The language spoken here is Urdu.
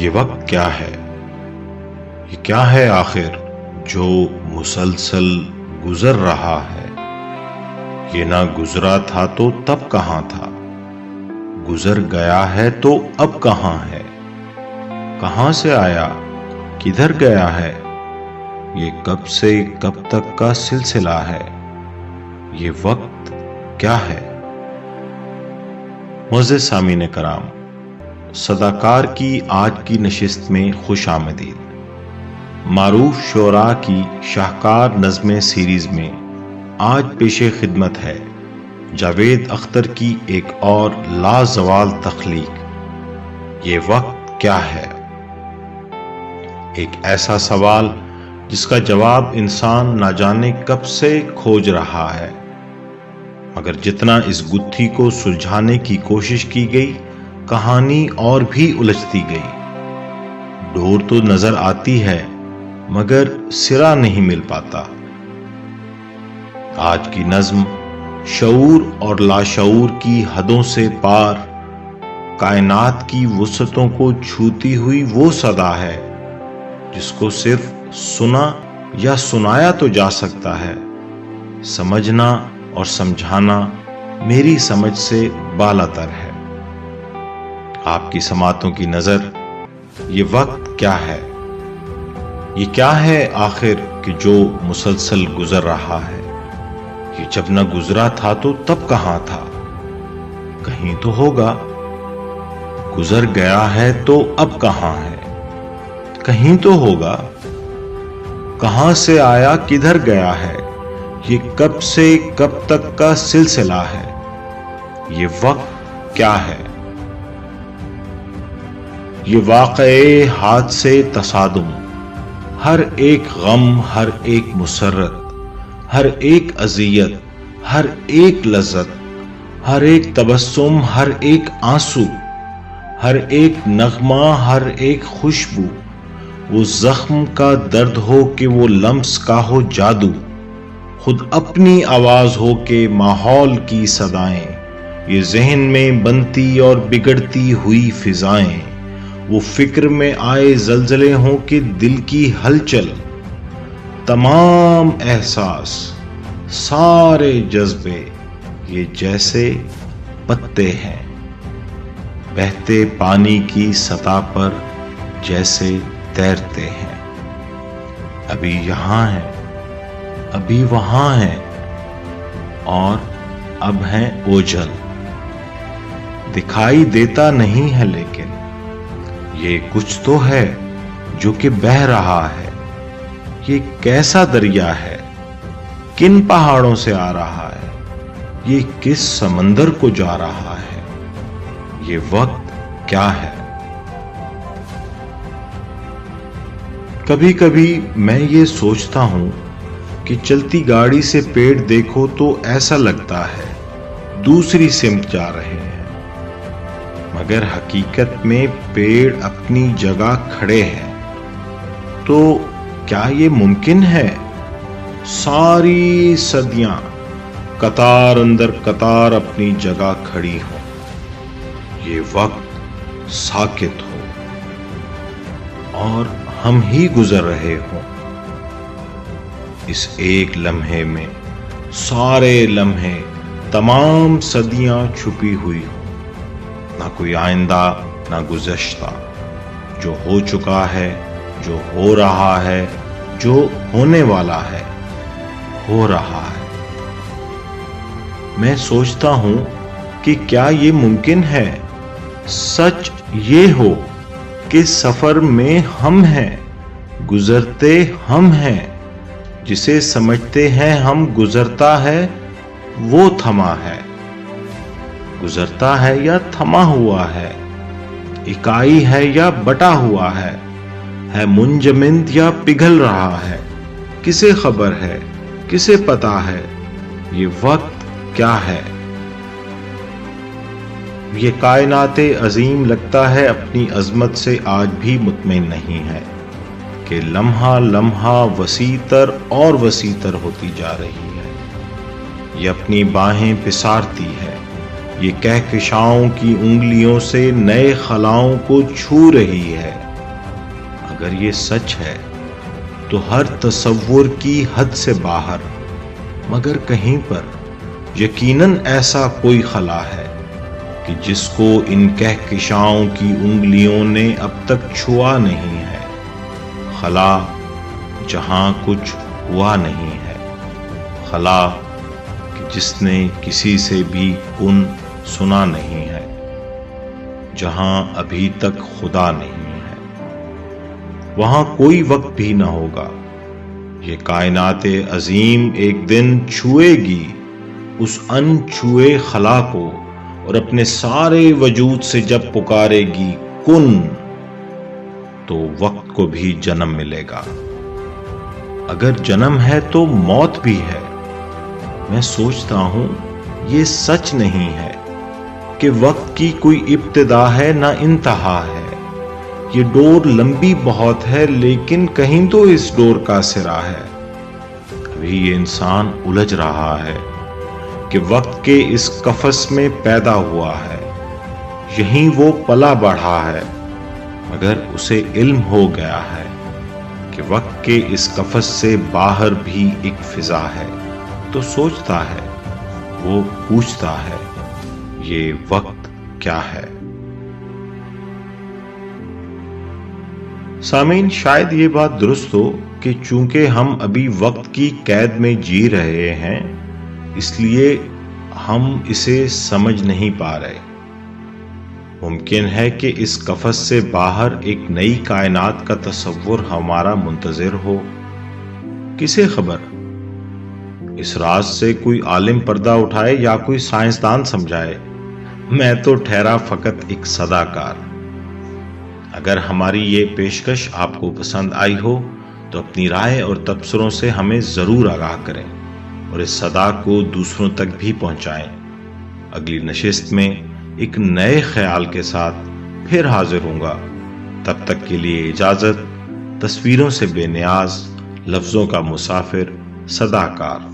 یہ وقت کیا ہے؟ یہ کیا ہے آخر جو مسلسل گزر رہا ہے؟ یہ نہ گزرا تھا تو تب کہاں تھا، گزر گیا ہے تو اب کہاں ہے؟ کہاں سے آیا، کدھر گیا ہے؟ یہ کب سے کب تک کا سلسلہ ہے؟ یہ وقت کیا ہے؟ معزز سامعین کرام، صداکار کی آج کی نشست میں خوش آمدید۔ معروف شعراء کی شاہکار نظم سیریز میں آج پیش خدمت ہے جاوید اختر کی ایک اور لازوال تخلیق، یہ وقت کیا ہے؟ ایک ایسا سوال جس کا جواب انسان نہ جانے کب سے کھوج رہا ہے، مگر جتنا اس گتھی کو سلجھانے کی کوشش کی گئی، کہانی اور بھی الجھتی گئی۔ ڈور تو نظر آتی ہے مگر سرا نہیں مل پاتا۔ آج کی نظم شعور اور لاشعور کی حدوں سے پار، کائنات کی وسعتوں کو چھوتی ہوئی وہ صدا ہے جس کو صرف سنا یا سنایا تو جا سکتا ہے، سمجھنا اور سمجھانا میری سمجھ سے بالاتر ہے۔ آپ کی سماعتوں کی نظر یہ وقت کیا ہے؟ یہ کیا ہے آخر کہ جو مسلسل گزر رہا ہے؟ یہ جب نہ گزرا تھا تو تب کہاں تھا؟ کہیں تو ہوگا۔ گزر گیا ہے تو اب کہاں ہے؟ کہیں تو ہوگا۔ کہاں سے آیا، کدھر گیا ہے؟ یہ کب سے کب تک کا سلسلہ ہے؟ یہ وقت کیا ہے؟ یہ واقعے، حادثے، تصادم، ہر ایک غم، ہر ایک مسرت، ہر ایک اذیت، ہر ایک لذت، ہر ایک تبسم، ہر ایک آنسو، ہر ایک نغمہ، ہر ایک خوشبو، وہ زخم کا درد ہو کہ وہ لمس کا ہو جادو، خود اپنی آواز ہو کہ ماحول کی صدائیں، یہ ذہن میں بنتی اور بگڑتی ہوئی فضائیں، وہ فکر میں آئے زلزلے ہوں کہ دل کی ہلچل، تمام احساس، سارے جذبے یہ جیسے پتے ہیں، بہتے پانی کی سطح پر جیسے تیرتے ہیں، ابھی یہاں ہیں، ابھی وہاں ہیں، اور اب ہیں اوجھل۔ دکھائی دیتا نہیں ہے لیکن یہ کچھ تو ہے جو کہ بہہ رہا ہے۔ یہ کیسا دریا ہے، کن پہاڑوں سے آ رہا ہے، یہ کس سمندر کو جا رہا ہے؟ یہ وقت کیا ہے؟ کبھی کبھی میں یہ سوچتا ہوں کہ چلتی گاڑی سے پیڑ دیکھو تو ایسا لگتا ہے دوسری سمت جا رہے ہیں، مگر حقیقت میں پیڑ اپنی جگہ کھڑے ہیں۔ تو کیا یہ ممکن ہے ساری صدیاں قطار اندر قطار اپنی جگہ کھڑی ہوں، یہ وقت ساکت ہو اور ہم ہی گزر رہے ہوں؟ اس ایک لمحے میں سارے لمحے، تمام صدیاں چھپی ہوئی ہوں، نہ کوئی آئندہ نہ گزشتہ، جو ہو چکا ہے، جو ہو رہا ہے، جو ہونے والا ہے، ہو رہا ہے۔ میں سوچتا ہوں کہ کیا یہ ممکن ہے سچ یہ ہو کہ سفر میں ہم ہیں، گزرتے ہم ہیں، جسے سمجھتے ہیں ہم گزرتا ہے وہ تھما ہے، گزرتا ہے یا تھما ہوا ہے، اکائی ہے یا بٹا ہوا ہے منجمد یا پگھل رہا ہے، کسے خبر ہے، کسے پتا ہے؟ یہ وقت کیا ہے؟ یہ کائنات عظیم لگتا ہے اپنی عظمت سے آج بھی مطمئن نہیں ہے کہ لمحہ لمحہ وسیع تر اور وسیع تر ہوتی جا رہی ہے۔ یہ اپنی باہیں پسارتی ہے، یہ کہکشاؤں کی انگلیوں سے نئے خلاؤں کو چھو رہی ہے، اگر یہ سچ ہے تو ہر تصور کی حد سے باہر، مگر کہیں پر یقیناً ایسا کوئی خلا ہے کہ جس کو ان کہکشاؤں کی انگلیوں نے اب تک چھوا نہیں ہے، خلا جہاں کچھ ہوا نہیں ہے، خلا کہ جس نے کسی سے بھی کن سنا نہیں ہے، جہاں ابھی تک خدا نہیں ہے، وہاں کوئی وقت بھی نہ ہوگا۔ یہ کائنات عظیم ایک دن چھوئے گی اس ان چھوئے خلا کو، اور اپنے سارے وجود سے جب پکارے گی کن، تو وقت کو بھی جنم ملے گا۔ اگر جنم ہے تو موت بھی ہے۔ میں سوچتا ہوں یہ سچ نہیں ہے کہ وقت کی کوئی ابتدا ہے نہ انتہا ہے۔ یہ ڈور لمبی بہت ہے، لیکن کہیں تو اس ڈور کا سرا ہے۔ ابھی یہ انسان الجھ رہا ہے کہ وقت کے اس قفس میں پیدا ہوا ہے، یہیں وہ پلا بڑھا ہے، مگر اسے علم ہو گیا ہے کہ وقت کے اس قفس سے باہر بھی ایک فضا ہے، تو سوچتا ہے، وہ پوچھتا ہے، یہ وقت کیا ہے؟ سامعین، شاید یہ بات درست ہو کہ چونکہ ہم ابھی وقت کی قید میں جی رہے ہیں، اس لیے ہم اسے سمجھ نہیں پا رہے۔ ممکن ہے کہ اس قفس سے باہر ایک نئی کائنات کا تصور ہمارا منتظر ہو۔ کسے خبر؟ اس راز سے کوئی عالم پردہ اٹھائے یا کوئی سائنسدان سمجھائے۔ میں تو ٹھہرا فقط ایک صداکار۔ اگر ہماری یہ پیشکش آپ کو پسند آئی ہو تو اپنی رائے اور تبصروں سے ہمیں ضرور آگاہ کریں، اور اس صدا کو دوسروں تک بھی پہنچائیں۔ اگلی نشست میں ایک نئے خیال کے ساتھ پھر حاضر ہوں گا۔ تب تک کے لیے اجازت۔ تصویروں سے بے نیاز، لفظوں کا مسافر، صداکار۔